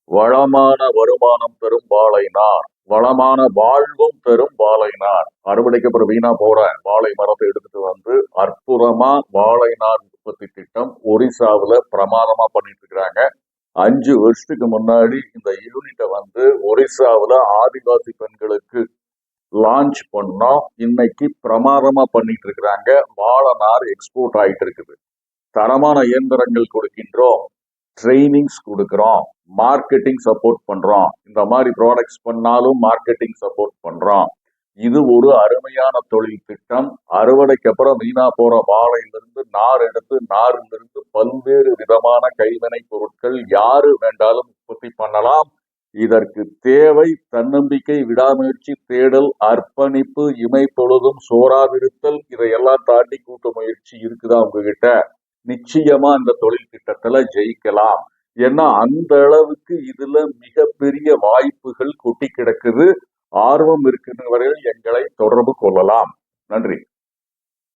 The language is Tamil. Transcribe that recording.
வளமான வருமானம் தரும் வாழை நார், வளமான வாழ்வும் தரும் வாழை நார். அறுவடைக்கு அப்புறம் வீணா போற வாழை மரத்தை எடுத்துட்டு வந்து அற்புதமா வாழை நார் உற்பத்தி திட்டம் ஒரிசாவுல பிரமாதமா பண்ணிட்டு இருக்கிறாங்க. 5 வருஷத்துக்கு முன்னாடி இந்த யூனிட்டை வந்து ஒரிசாவுல ஆதிவாசி பெண்களுக்கு லான்ச் பண்ணோம். இன்னைக்கு பிரமாதமா பண்ணிட்டு இருக்கிறாங்க. வாழை நார் எக்ஸ்போர்ட் ஆயிட்டு இருக்குது. தரமான இயந்திரங்கள் கொடுக்கின்றோம், ட்ரைனிங்ஸ் கொடுக்கிறோம், மார்க்கெட்டிங் சப்போர்ட் பண்றோம். இந்த மாதிரி ப்ராடக்ட்ஸ் பண்ணாலும் மார்க்கெட்டிங் சப்போர்ட் பண்றோம். இது ஒரு அருமையான தொழில் திட்டம். அறுவடைக்கு அப்புறம் வீணா போற வாழையிலிருந்து நார் எடுத்து நாரிலிருந்து பல்வேறு விதமான கைவினை பொருட்கள் யாரு வேண்டாலும் உற்பத்தி பண்ணலாம். இதற்கு தேவை தன்னம்பிக்கை, விடாமுயற்சி, தேடல், அர்ப்பணிப்பு, இமை பொழுதும் சோறாதிருத்தல். இதையெல்லாம் தாண்டி கூட்டு முயற்சி இருக்குதா உங்ககிட்ட, நிச்சயமா இந்த தொழில் திட்டத்துல ஜெயிக்கலாம். ஏன்னா அந்த அளவுக்கு இதுல மிகப்பெரிய வாய்ப்புகள் கொட்டி கிடக்குது. ஆர்வம் இருக்கின்றவர்கள் எங்களை தொடர்பு கொள்ளலாம். நன்றி.